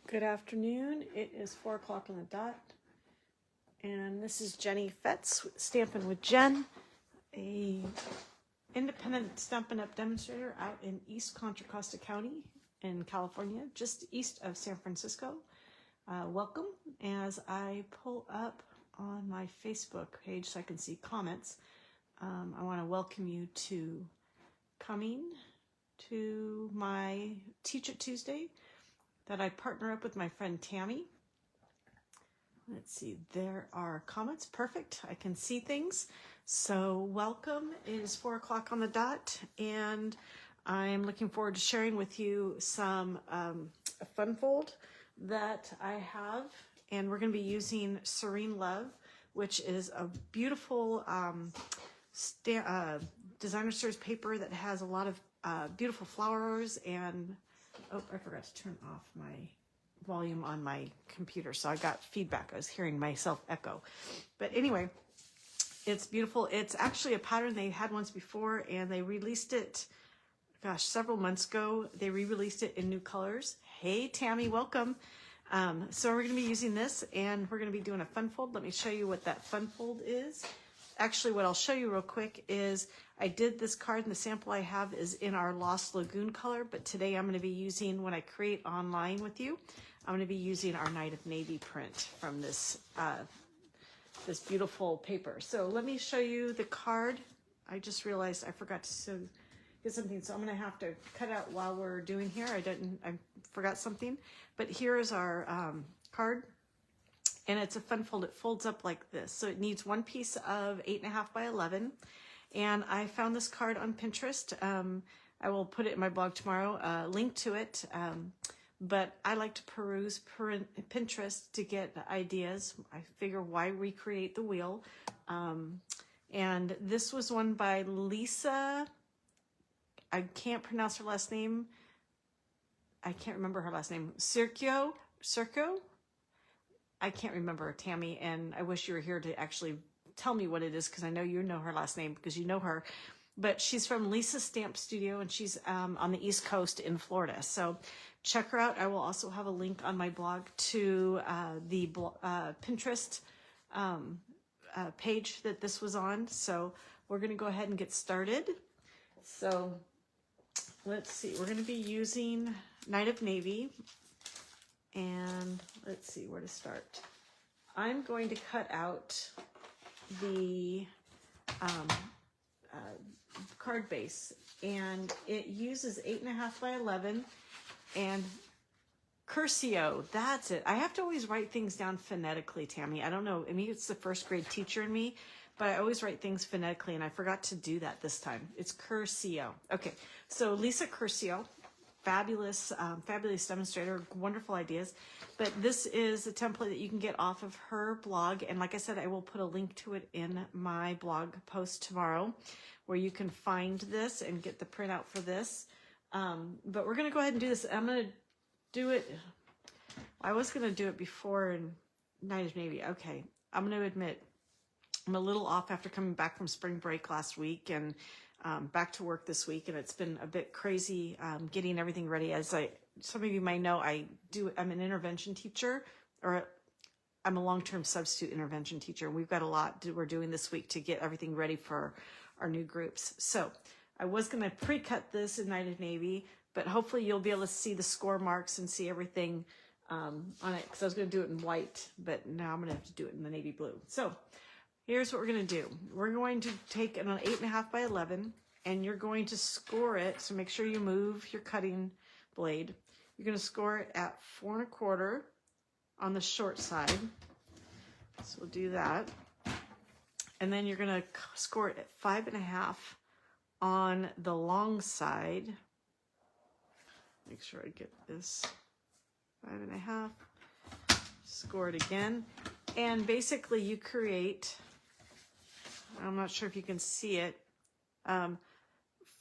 Good afternoon. It is 4 o'clock on the dot, and this is Jenny Fetz, Stampin' with Jen, a independent Stampin' Up demonstrator out in East Contra Costa County in California, just east of San Francisco. Welcome. As I pull up on my Facebook page so I can see comments, I want to welcome you to coming to my Teach It Tuesday that I partner up with my friend Tammy. Let's see, there are comments. Perfect. I can see things. So welcome. It is 4 o'clock on the dot, and I'm looking forward to sharing with you some a fun fold that I have, and we're going to be using Serene Love, which is a beautiful designer series paper that has a lot of beautiful flowers. And oh, I forgot to turn off my volume on my computer, so I got feedback. I was hearing myself echo. But anyway, it's beautiful. It's actually a pattern they had once before, and they released it, gosh, several months ago. They re-released it in new colors. Hey, Tammy, welcome. So we're going to be using this, and we're going to be doing a fun fold. Let me show you what that fun fold is. Actually, what I'll show you real quick is I did this card, and the sample I have is in our Lost Lagoon color, but today I'm going to be using, when I create online with you, I'm going to be using our Night of Navy print from this this beautiful paper. So let me show you the card. I just realized I forgot to get something, so I'm going to have to cut out while we're doing here. I forgot something, but here is our card. And it's a fun fold. It folds up like this. So it needs one piece of 8.5 by 11. And I found this card on Pinterest. I will put it in my blog tomorrow, link to it. But I like to peruse Pinterest to get ideas. I figure, why recreate the wheel? And this was one by Lisa. I can't pronounce her last name. I can't remember her last name. Circo? I can't remember, Tammy, and I wish you were here to actually tell me what it is, because I know you know her last name because you know her. But she's from Lisa's Stamp Studio, and she's on the East Coast in Florida. So check her out. I will also have a link on my blog to the Pinterest page that this was on. So we're going to go ahead and get started. So let's see. We're going to be using Night of Navy. And let's see where to start. I'm going to cut out the card base, and it uses 8.5 by 11 and Curcio. That's it. I have to always write things down phonetically, Tammy. I don't know. I mean, it's the first grade teacher in me, but I always write things phonetically, and I forgot to do that this time. It's Curcio. Okay, so Lisa Curcio. Fabulous demonstrator, wonderful ideas. But this is a template that you can get off of her blog. And like I said, I will put a link to it in my blog post tomorrow, where you can find this and get the printout for this. But we're going to go ahead and do this. I'm going to do it. I was going to do it before in Night of Navy. Okay, I'm going to admit I'm a little off after coming back from spring break last week, and back to work this week, and it's been a bit crazy getting everything ready. As some of you might know, I'm an intervention teacher, or I'm a long-term substitute intervention teacher. We've got a lot we're doing this week to get everything ready for our new groups. So I was going to pre-cut this in Night of Navy, but hopefully you'll be able to see the score marks and see everything on it, because I was going to do it in white, but now I'm going to have to do it in the navy blue. So here's what we're going to do. We're going to take an 8.5 by 11, and you're going to score it. So make sure you move your cutting blade. You're going to score it at 4 1/4 on the short side. So we'll do that. And then you're going to score it at 5.5 on the long side. Make sure I get this. 5.5. Score it again. And basically you create, I'm not sure if you can see it,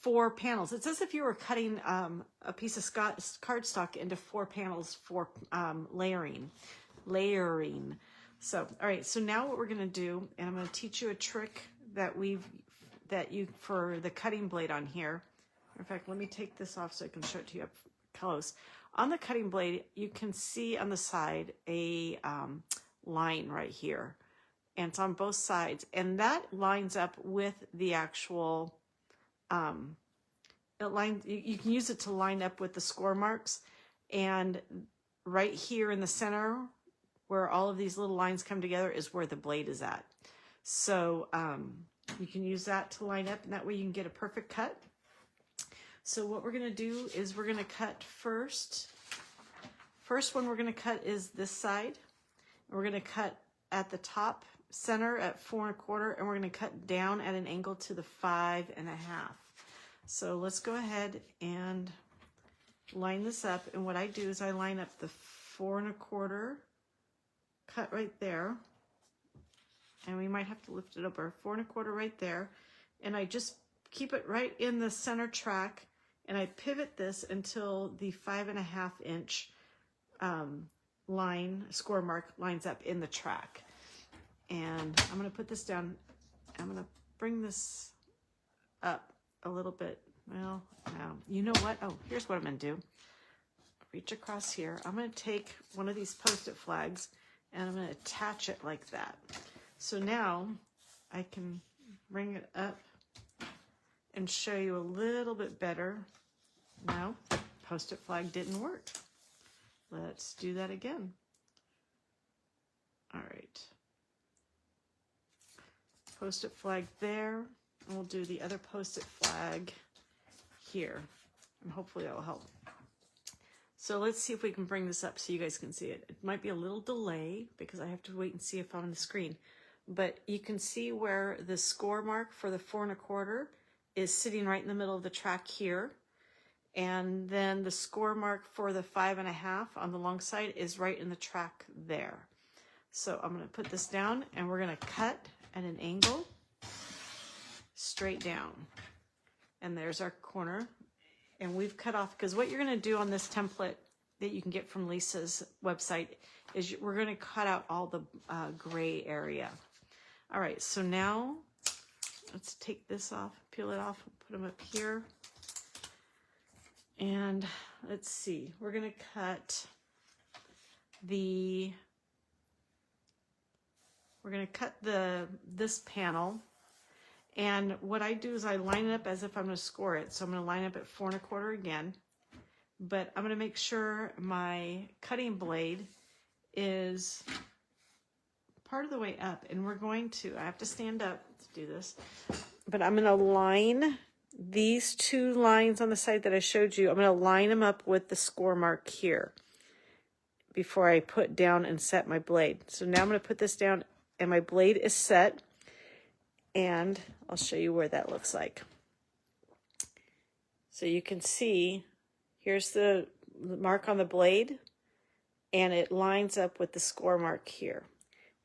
4 panels. It's as if you were cutting a piece of cardstock into 4 panels for layering. So, all right, so now what we're going to do, and I'm going to teach you a trick that for the cutting blade on here. In fact, let me take this off so I can show it to you up close. on the cutting blade, you can see on the side a line right here, and it's on both sides, and that lines up with the actual you can use it to line up with the score marks. And right here in the center where all of these little lines come together is where the blade is at. So you can use that to line up, and that way you can get a perfect cut. So what we're going to do is we're going to cut first. First one we're going to cut is this side. We're going to cut at the top center at 4 1/4, and we're going to cut down at an angle to the 5 1/2. So let's go ahead and line this up. And what I do is I line up the 4 1/4 cut right there. And we might have to lift it over 4 1/4 right there. And I just keep it right in the center track. And I pivot this until the 5 1/2 inch line, score mark, lines up in the track. And I'm going to put this down. I'm going to bring this up a little bit. Well, you know what? Oh, here's what I'm going to do. Reach across here. I'm going to take one of these Post-it flags and I'm going to attach it like that. So now I can bring it up and show you a little bit better. No, the Post-it flag didn't work. Let's do that again. All right. Post-it flag there. And we'll do the other Post-it flag here. And hopefully that will help. So let's see if we can bring this up so you guys can see it. It might be a little delay because I have to wait and see if I'm on the screen. But you can see where the score mark for the 4 1/4 is sitting right in the middle of the track here. And then the score mark for the 5 1/2 on the long side is right in the track there. So I'm going to put this down and we're going to cut at an angle straight down. And there's our corner. And we've cut off, because what you're going to do on this template that you can get from Lisa's website is we're going to cut out all the gray area. All right, so now let's take this off, peel it off, put them up here. And let's see, we're going to cut this panel. And what I do is I line it up as if I'm going to score it. So I'm going to line up at 4 1/4 again. But I'm going to make sure my cutting blade is part of the way up. And we're going to, I have to stand up to do this. But I'm going to line these two lines on the side that I showed you. I'm going to line them up with the score mark here before I put down and set my blade. So now I'm going to put this down and my blade is set. And I'll show you where that looks like. So you can see, here's the mark on the blade, and it lines up with the score mark here.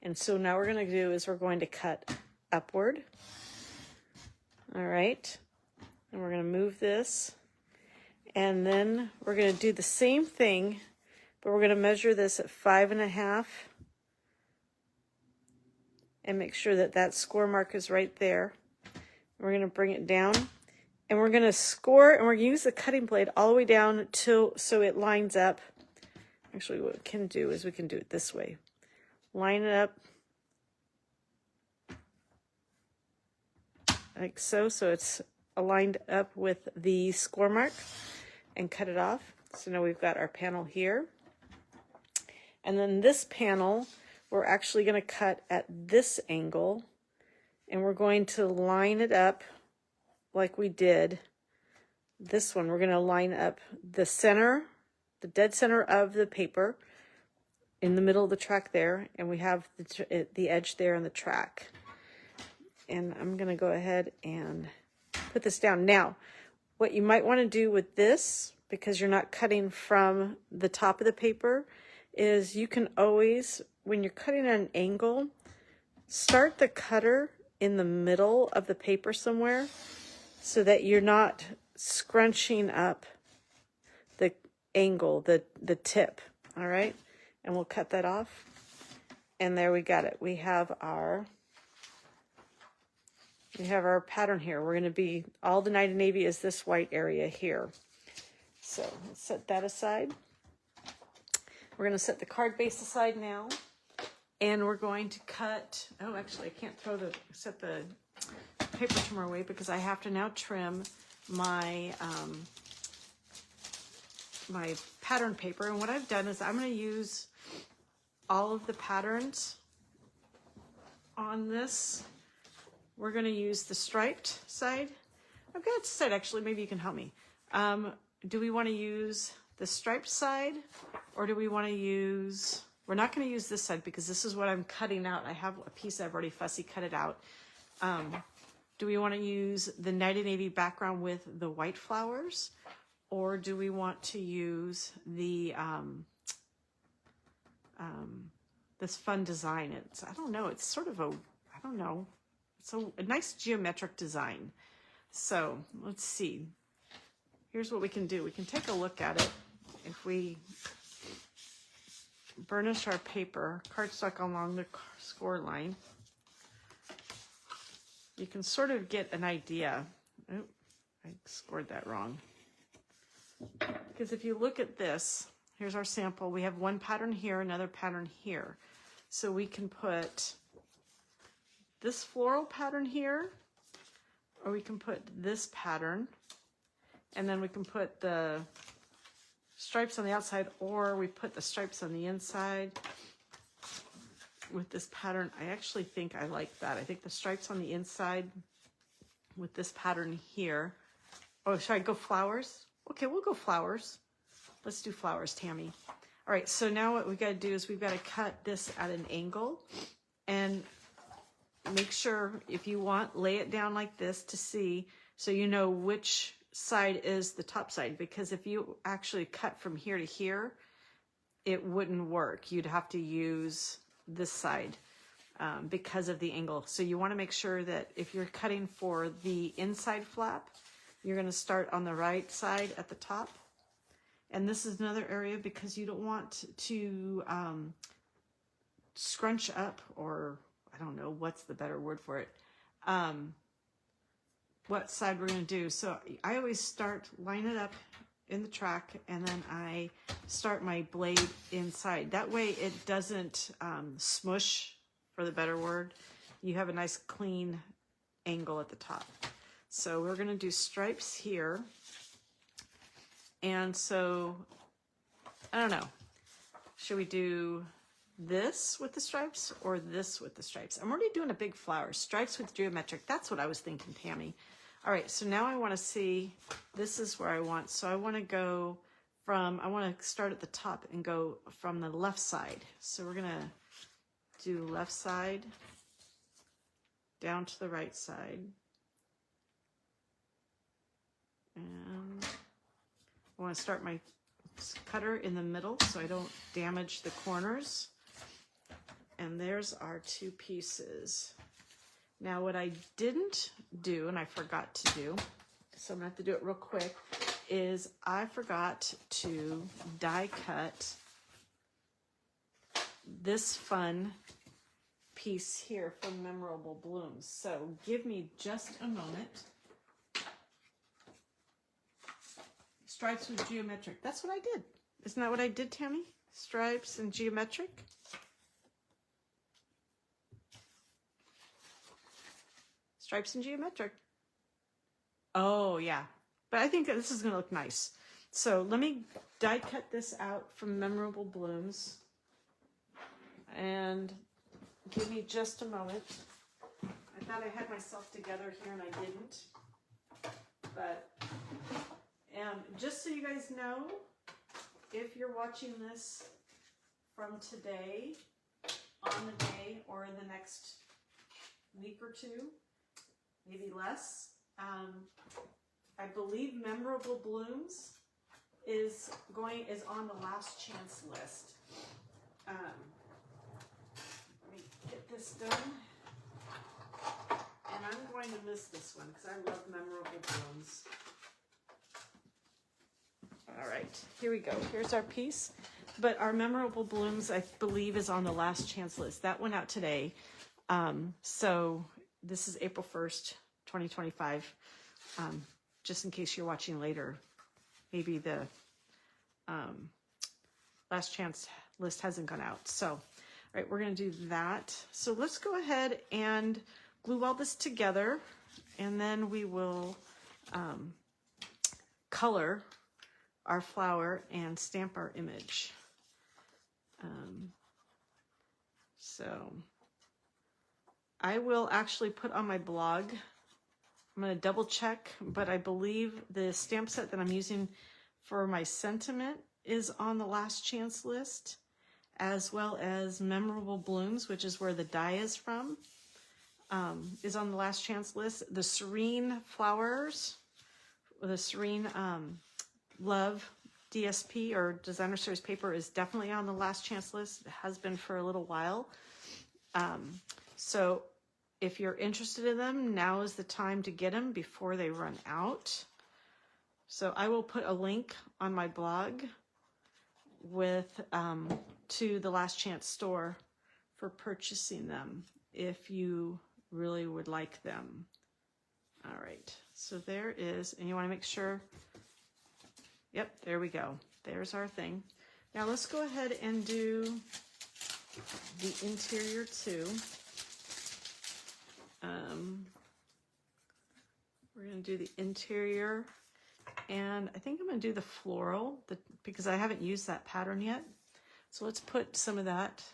And so now what we're going to do is we're going to cut upward. All right. And we're going to move this. And then we're going to do the same thing, but we're going to measure this at 5 1/2. And make sure that that score mark is right there. We're going to bring it down and we're going to score, and we're going to use the cutting blade all the way down so it lines up. Actually, what we can do is we can do it this way. Line it up like so, so it's aligned up with the score mark, and cut it off. So now we've got our panel here. And then this panel, we're actually going to cut at this angle, and we're going to line it up like we did this one. We're going to line up the center, the dead center of the paper in the middle of the track there, and we have the edge there in the track. And I'm going to go ahead and put this down. Now, what you might want to do with this, because you're not cutting from the top of the paper, is you can always, when you're cutting at an angle, start the cutter in the middle of the paper somewhere so that you're not scrunching up the angle, the tip. All right. And we'll cut that off. And there we got it. We have our pattern here. We're going to be, all the night of navy is this white area here. So let's set that aside. We're going to set the card base aside now. And we're going to cut, oh, actually, I can't set the paper trimmer away because I have to now trim my, my pattern paper. And what I've done is I'm going to use all of the patterns on this. We're going to use the striped side. I've got to decide, actually, maybe you can help me. Do we want to use the striped side, or do we want to use, we're not going to use this side because this is what I'm cutting out. I have a piece I've already fussy cut it out. Do we want to use the Night and Navy background with the white flowers, or do we want to use the this fun design? It's, I don't know, it's sort of a, I don't know, it's a nice geometric design. So let's see. Here's what we can do. We can take a look at it. If we burnish our paper, cardstock along the score line, you can sort of get an idea. Oh, I scored that wrong. Because if you look at this, here's our sample. We have one pattern here, another pattern here. So we can put this floral pattern here, or we can put this pattern, and then we can put the stripes on the outside, or we put the stripes on the inside with this pattern. I actually think I like that. I think the stripes on the inside with this pattern here. Oh, should I go flowers? Okay, we'll go flowers. Let's do flowers, Tammy. All right, so now what we got to do is we've got to cut this at an angle, and make sure, if you want, lay it down like this to see, so you know which side is the top side, because if you actually cut from here to here, it wouldn't work. You'd have to use this side because of the angle. So you want to make sure that if you're cutting for the inside flap, you're going to start on the right side at the top. And this is another area because you don't want to scrunch up, or I don't know what's the better word for it, what side we're going to do. So I always line it up in the track, and then I start my blade inside. That way it doesn't smush, for the better word. You have a nice clean angle at the top. So we're going to do stripes here. And so, I don't know, should we do this with the stripes or this with the stripes? I'm already doing a big flower. Stripes with geometric. That's what I was thinking, Tammy. All right, so now I want to see, this is where I want. So I want to go from, I want to start at the top and go from the left side. So we're going to do left side down to the right side. And I want to start my cutter in the middle so I don't damage the corners. And there's our two pieces. Now what I didn't do, and I forgot to do, so I'm going to have to do it real quick, is I forgot to die cut this fun piece here from Memorable Blooms. So give me just a moment. Stripes with geometric. That's what I did. Isn't that what I did, Tammy? Stripes and geometric. Stripes and geometric. Oh, yeah. But I think that this is going to look nice. So let me die cut this out from Memorable Blooms. And give me just a moment. I thought I had myself together here and I didn't. But just so you guys know, if you're watching this from today, on the day, or in the next week or two, maybe less, I believe Memorable Blooms is on the last chance list. Let me get this done. And I'm going to miss this one because I love Memorable Blooms. All right, here we go. Here's our piece. But our Memorable Blooms, I believe, is on the last chance list. That went out today. So this is April 1st, 2025. Just in case you're watching later, maybe the last chance list hasn't gone out. So, all right, we're going to do that. So let's go ahead and glue all this together, and then we will color our flower and stamp our image. So I will actually put on my blog, I'm going to double check, but I believe the stamp set that I'm using for my sentiment is on the last chance list, as well as Memorable Blooms, which is where the die is from, is on the last chance list. The Serene flowers, the Serene Love DSP or Designer Series paper is definitely on the last chance list. It has been for a little while. So if you're interested in them, now is the time to get them before they run out. So I will put a link on my blog with to the last chance store for purchasing them if you really would like them. All right, so there is, and you want to make sure, yep, there we go. There's our thing. Now let's go ahead and do the interior too. We're going to do the interior, and I think I'm going to do the floral because I haven't used that pattern yet. So let's put some of that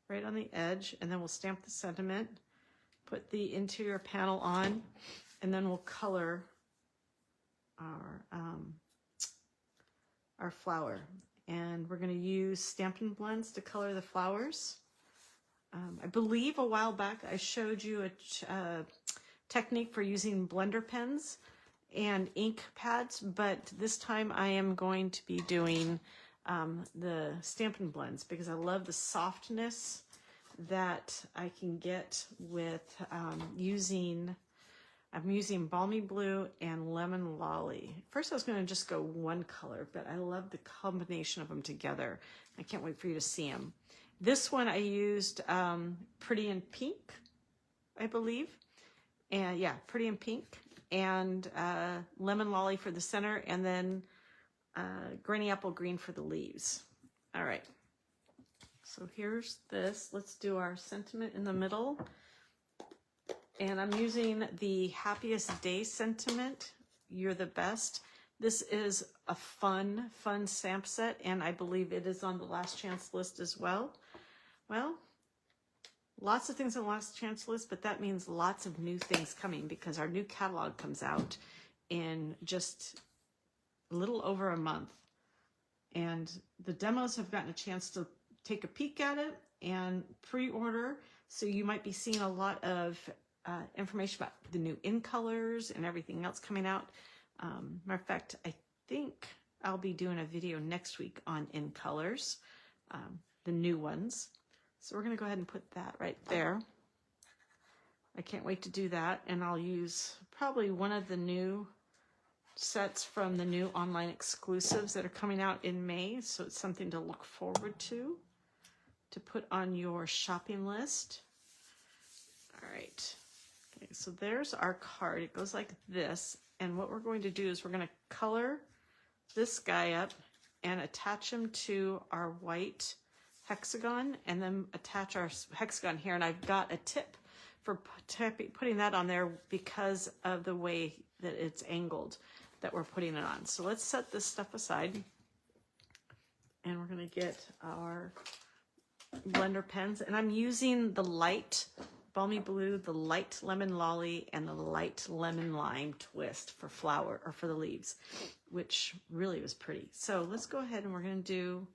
right on the edge, and then we'll stamp the sentiment, put the interior panel on, and then we'll color our flower. And we're going to use Stampin' blends to color the flowers. I believe a while back I showed you a technique for using blender pens and ink pads, but this time I am going to be doing the Stampin' blends because I love the softness that I can get with I'm using Balmy Blue and Lemon Lolly. First I was going to just go one color, but I love the combination of them together. I can't wait for you to see them. This one I used Pretty in Pink, I believe. And yeah, Pretty in Pink. And Lemon Lolly for the center, and then Granny Apple Green for the leaves. All right. So here's this. Let's do our sentiment in the middle. And I'm using the Happiest Day sentiment. You're the best. This is a fun stamp set, and I believe it is on the last chance list as well. Well, lots of things on the last chance list, but that means lots of new things coming because our new catalog comes out in just a little over a month. And the demos have gotten a chance to take a peek at it and pre-order. So you might be seeing a lot of information about the new in colors and everything else coming out. Matter of fact, I think I'll be doing a video next week on in colors, the new ones. So we're going to go ahead and put that right there. I can't wait to do that. And I'll use probably one of the new sets from the new online exclusives that are coming out in May. So it's something to look forward to put on your shopping list. All right. Okay, so there's our card. It goes like this. And what we're going to do is we're going to color this guy up and attach him to our white hexagon, and then attach our hexagon here. And I've got a tip for putting that on there because of the way that it's angled that we're putting it on. So let's set this stuff aside, and we're going to get our blender pens, and I'm using the light Balmy Blue, the light Lemon Lolly, and the light Lemon Lime twist for flower or for the leaves, which really was pretty. So let's go ahead and we're going to do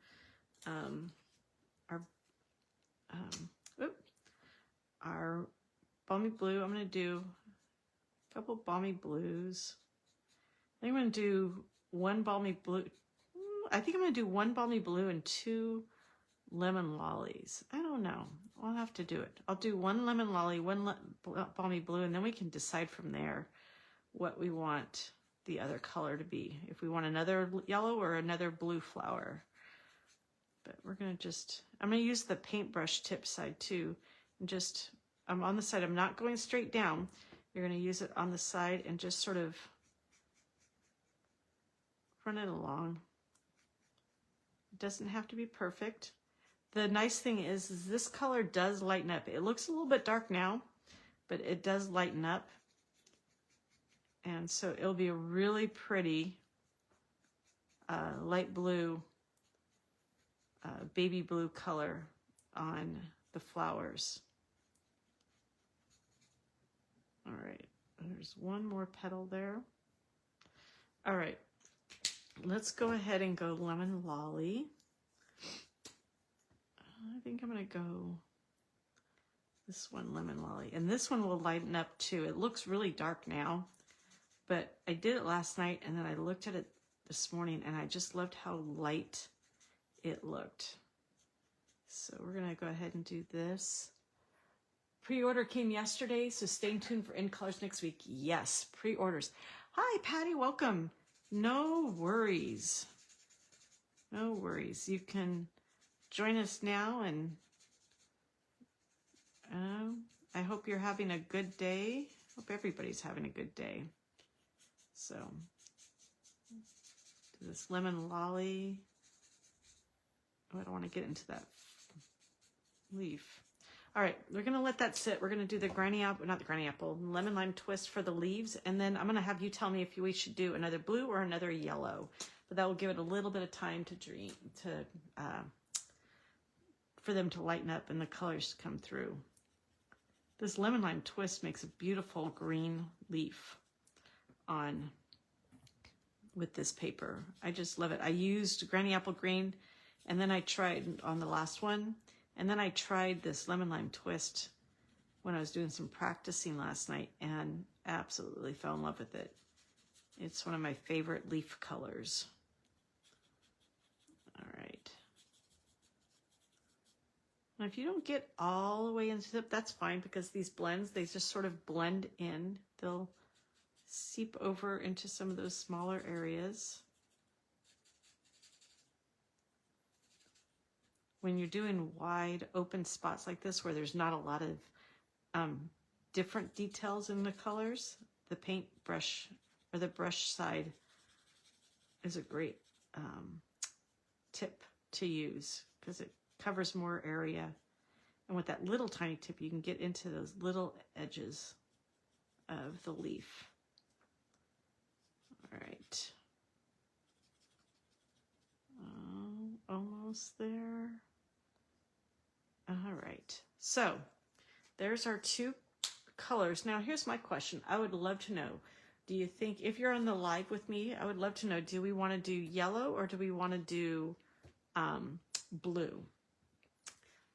our Balmy Blue. I'm going to do a couple Balmy Blues. I think I'm going to do one Balmy Blue. I think I'm going to do one Balmy Blue and two Lemon Lollies. I don't know. I'll have to do it. I'll do one Lemon Lolly, one Balmy Blue, and then we can decide from there what we want the other color to be. If we want another yellow or another blue flower. But we're going to just, I'm going to use the paintbrush tip side too. And just, I'm on the side, I'm not going straight down. You're going to use it on the side and just sort of run it along It doesn't have to be perfect. The nice thing is this color does lighten up. It looks a little bit dark now, but it does lighten up. And so it'll be a really pretty light blue, baby blue color on the flowers. All right, there's one more petal there. All right, let's go ahead and go Lemon Lolly. I think I'm gonna go this one, Lemon Lolly. And this one will lighten up too. It looks really dark now, but I did it last night and then I looked at it this morning and I just loved how light it looked. So we're gonna go ahead and do this. Pre-order came yesterday, so stay tuned for In Colors next week. Yes, pre-orders. Hi, Patty, welcome. No worries. No worries. You can join us now, and I hope you're having a good day. Hope everybody's having a good day. So, do this Lemon Lolly. Oh, I don't want to get into that leaf. All right, we're going to let that sit. We're going to do the granny apple, not the granny apple, lemon lime twist for the leaves. And then I'm going to have you tell me if we should do another blue or another yellow. But that will give it a little bit of time to for them to lighten up and the colors to come through. This lemon lime twist makes a beautiful green leaf on with this paper. I just love it. I used granny apple green, and then I tried on the last one. And then I tried this lemon lime twist when I was doing some practicing last night and absolutely fell in love with it. It's one of my favorite leaf colors. All right. Now, if you don't get all the way into it, that's fine, because these blends, they just sort of blend in. They'll seep over into some of those smaller areas. When you're doing wide open spots like this where there's not a lot of different details in the colors, the paintbrush or the brush side is a great tip to use because it covers more area. And with that little tiny tip, you can get into those little edges of the leaf. All right. Almost there. All right, so there's our two colors. Now, here's my question. I would love to know, do you think, if you're on the live with me, I would love to know, do we want to do yellow or do we want to do blue?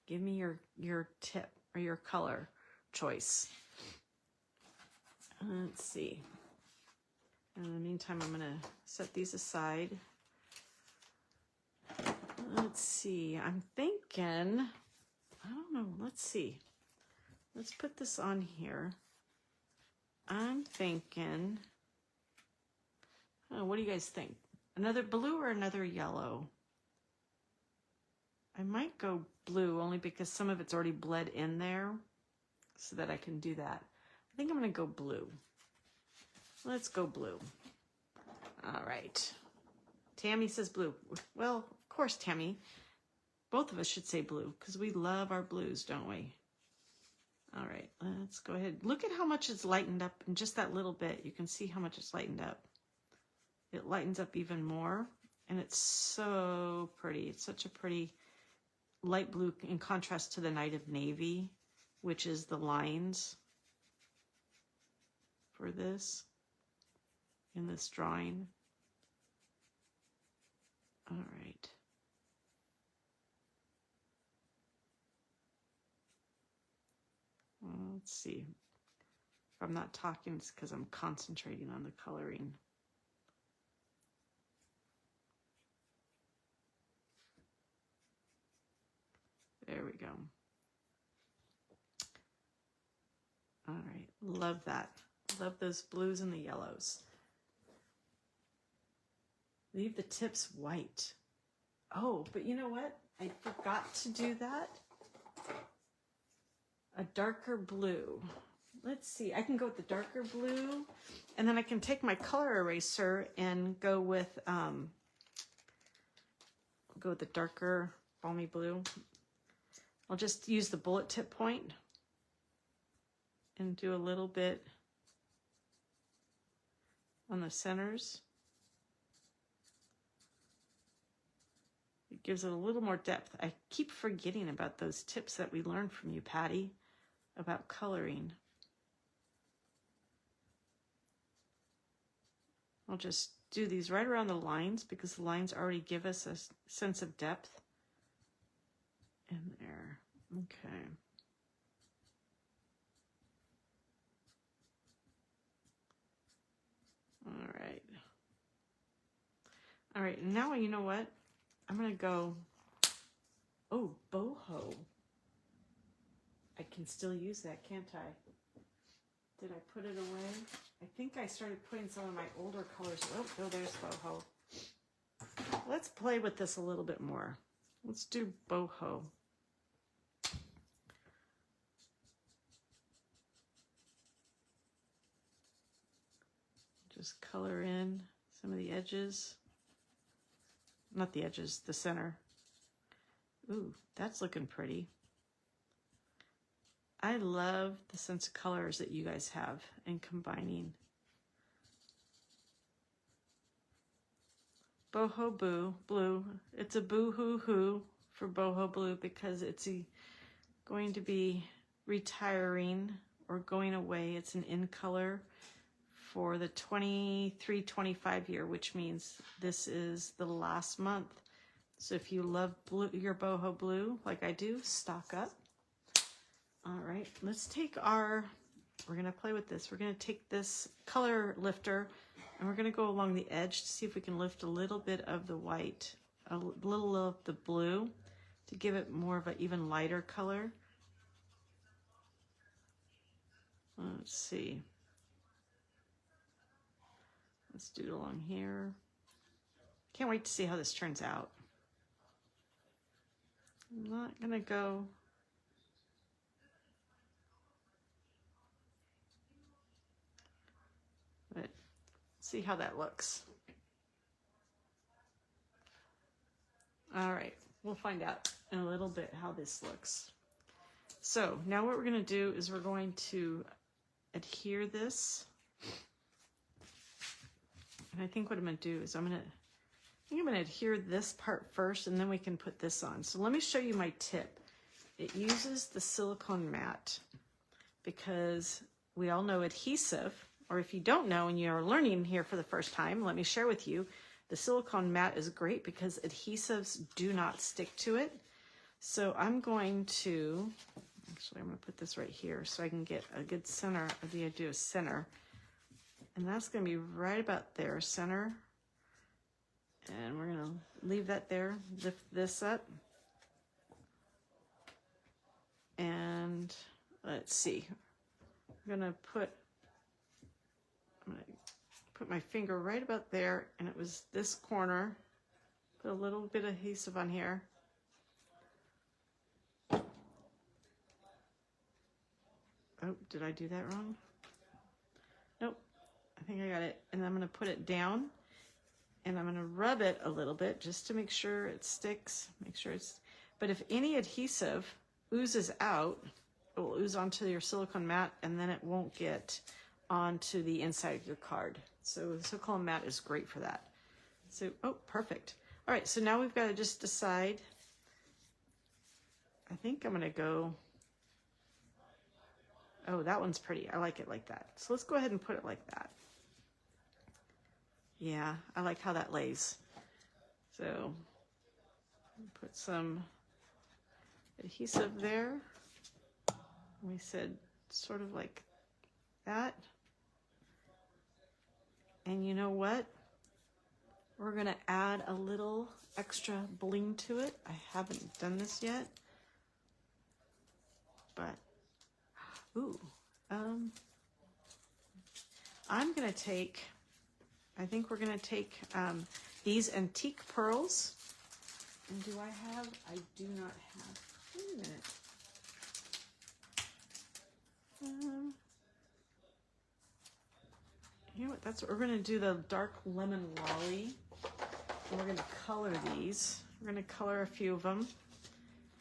Give me your tip or your color choice. Let's see. In the meantime, I'm going to set these aside. Let's see. I'm thinking, I don't know. Let's see. Let's put this on here. I'm thinking, oh, what do you guys think? Another blue or another yellow? I might go blue only because some of it's already bled in there so that I can do that. I think I'm going to go blue. Let's go blue. All right. Tammy says blue. Well, of course, Tammy. Both of us should say blue because we love our blues, don't we? All right, let's go ahead. Look at how much it's lightened up in just that little bit. You can see how much it's lightened up. It lightens up even more, and it's so pretty. It's such a pretty light blue in contrast to the Night of Navy, which is the lines for this in this drawing. All right. Let's see. If I'm not talking, it's because I'm concentrating on the coloring. There we go. All right, love that. Love those blues and the yellows. Leave the tips white. Oh, but you know what? I forgot to do that. A darker blue. Let's see, I can go with the darker blue, and then I can take my color eraser and go with go with the darker balmy blue. I'll just use the bullet tip point and do a little bit on the centers. It gives it a little more depth. I keep forgetting about those tips that we learned from you, Patty, about coloring. I'll just do these right around the lines because the lines already give us a sense of depth. In there. Okay. All right. All right, now you know what? I'm gonna go, oh, boho. I can still use that, can't I? Did I put it away? I think I started putting some of my older colors. Oh, there's boho. Let's play with this a little bit more. Let's do boho. Just color in some of the edges. Not the edges, the center. Ooh, that's looking pretty. I love the sense of colors that you guys have and combining. Boho blue. It's a boo-hoo-hoo for boho blue because it's going to be retiring or going away. It's an in color for the 23-25 year, which means this is the last month. So if you love blue, your boho blue like I do, stock up. All right, let's take we're gonna play with this. We're gonna take this color lifter and we're gonna go along the edge to see if we can lift a little bit of the white, a little of the blue to give it more of an even lighter color. Let's see. Let's do it along here. Can't wait to see how this turns out. I'm not gonna go. But see how that looks. All right, we'll find out in a little bit how this looks. So now what we're gonna do is we're going to adhere this. And I think what I'm gonna do is I'm gonna adhere this part first and then we can put this on. So let me show you my tip. It uses the silicone mat because we all know adhesive, or if you don't know and you're learning here for the first time, let me share with you, the silicone mat is great because adhesives do not stick to it. So I'm going to put this right here so I can get a good center. I think I do a center. And that's going to be right about there, center. And we're going to leave that there, lift this up. And let's see. I'm going to put my finger right about there, and it was this corner. Put a little bit of adhesive on here. Oh, did I do that wrong? Nope. I think I got it. And I'm going to put it down and I'm going to rub it a little bit just to make sure it sticks. But if any adhesive oozes out, it will ooze onto your silicone mat and then it won't get onto the inside of your card. So the silicone mat is great for that. So, oh, perfect. All right, so now we've got to just decide. I think I'm going to go, oh, that one's pretty. I like it like that. So let's go ahead and put it like that. Yeah, I like how that lays. So put some adhesive there. We said sort of like that. And you know what? We're gonna add a little extra bling to it. I haven't done this yet, but, ooh, I'm gonna take, I think we're gonna take these antique pearls. And do I have? I do not have. Wait a minute. You know what? That's what we're gonna do. The dark lemon lolly, and we're gonna color these We're going to color a few of them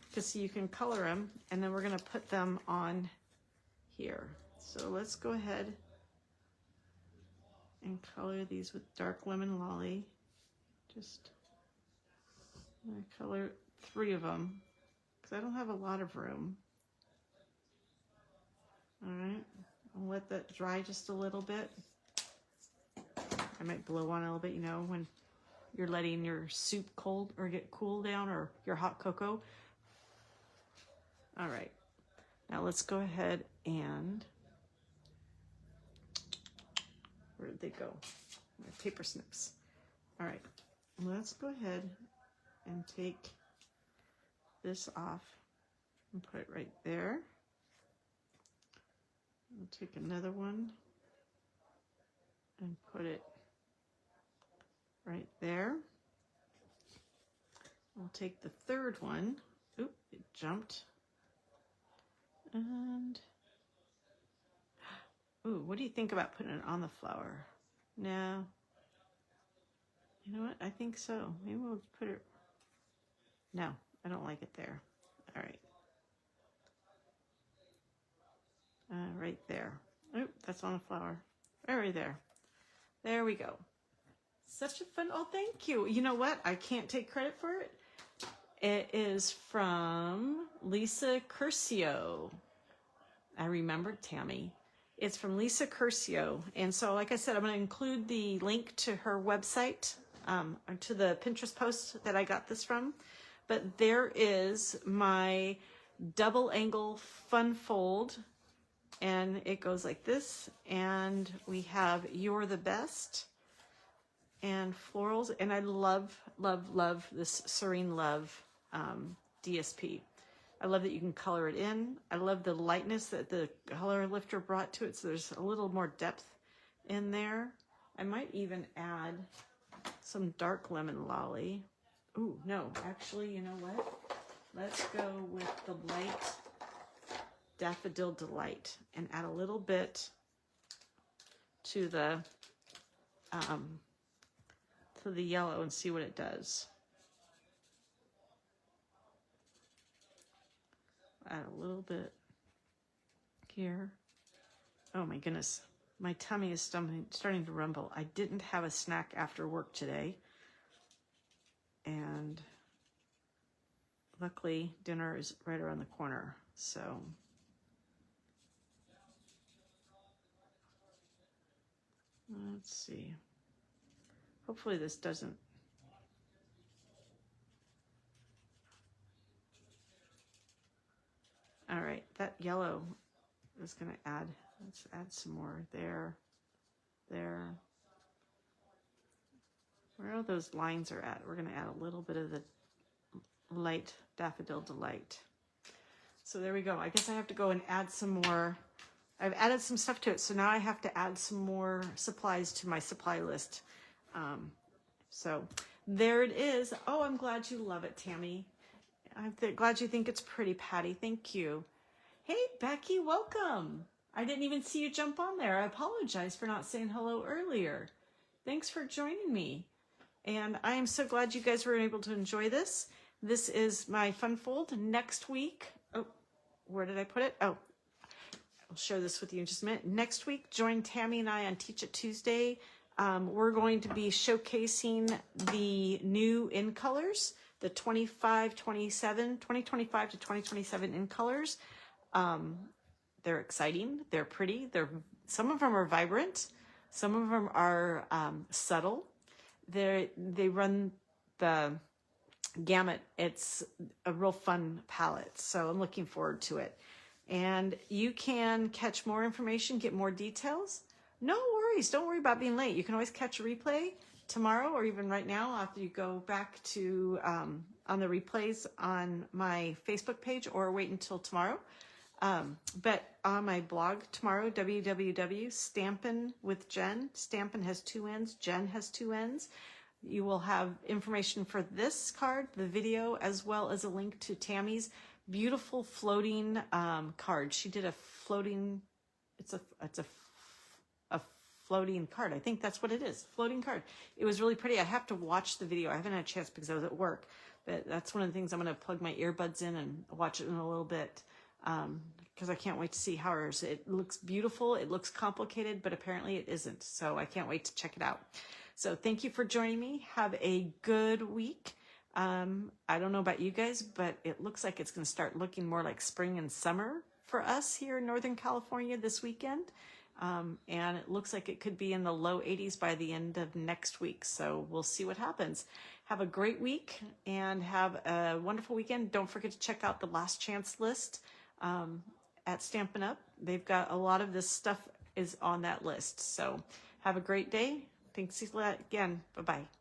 because you can color them, and then we're going to put them on here. So let's go ahead and color these with dark lemon lolly. Just I'm going to color 3 of them because I don't have a lot of room. All right, I'll let that dry just a little bit. I might blow on a little bit, you know, when you're letting your soup cold or get cool down, or your hot cocoa. All right, now let's go ahead and, where did they go? My paper snips. All right, let's go ahead and take this off and put it right there. We'll take another one and put it right there. We'll take the 3rd one. Oop, it jumped. And, ooh, what do you think about putting it on the flower? No. You know what? I think so. Maybe we'll put it, no, I don't like it there. All right. Right there. Oh, that's on the flower. Right there. There we go. Such a fun, oh, thank you. You know what? I can't take credit for it. It is from Lisa Curcio. I remembered Tammy. It's from Lisa Curcio. And so, like I said, I'm going to include the link to her website, or to the Pinterest post that I got this from. But there is my double angle fun fold. And it goes like this. And we have You're the Best and florals. And I love, love, love this Serene Love DSP. I love that you can color it in. I love the lightness that the color lifter brought to it. So there's a little more depth in there. I might even add some dark lemon lolly. Ooh, no, actually, you know what? Let's go with the light Daffodil Delight and add a little bit to the yellow and see what it does. Add a little bit here. Oh my goodness, my tummy is starting to rumble. I didn't have a snack after work today, and luckily dinner is right around the corner. So let's see. Hopefully this doesn't. All right, that yellow is going to add, let's add some more there, there. Where all those lines are at, we're going to add a little bit of the light Daffodil Delight. So there we go. I guess I have to go and add some more. I've added some stuff to it, so now I have to add some more supplies to my supply list. So there it is. Oh, I'm glad you love it, Tammy. I'm glad you think it's pretty, Patty. Thank you. Hey, Becky, welcome. I didn't even see you jump on there. I apologize for not saying hello earlier. Thanks for joining me. And I am so glad you guys were able to enjoy this. This is my fun fold. Next week, oh, where did I put it? Oh, I'll share this with you in just a minute. Next week, join Tammy and I on Teach It Tuesday. We're going to be showcasing the new in colors, the 2025 to 2027 in colors. They're exciting. They're pretty. Some of them are vibrant. Some of them are subtle. They run the gamut. It's a real fun palette. So I'm looking forward to it. And you can catch more information, get more details. No worries. Don't worry about being late. You can always catch a replay tomorrow or even right now after you go back to on the replays on my Facebook page, or wait until tomorrow. But on my blog tomorrow, www.Stampin with Jenn. Stampin has 2 N's. Jenn has 2 N's. You will have information for this card, the video, as well as a link to Tammy's beautiful floating card. She did a floating. It's a floating card. I think that's what it is. Floating card. It was really pretty. I have to watch the video. I haven't had a chance because I was at work. But that's one of the things I'm going to plug my earbuds in and watch it in a little bit, because I can't wait to see how hers. It looks beautiful. It looks complicated, but apparently it isn't. So I can't wait to check it out. So thank you for joining me. Have a good week. I don't know about you guys, but it looks like it's going to start looking more like spring and summer for us here in Northern California this weekend. And it looks like it could be in the low 80s by the end of next week. So we'll see what happens. Have a great week and have a wonderful weekend. Don't forget to check out the last chance list at Stampin' Up. They've got a lot of this stuff is on that list. So have a great day. Thanks again. Bye-bye.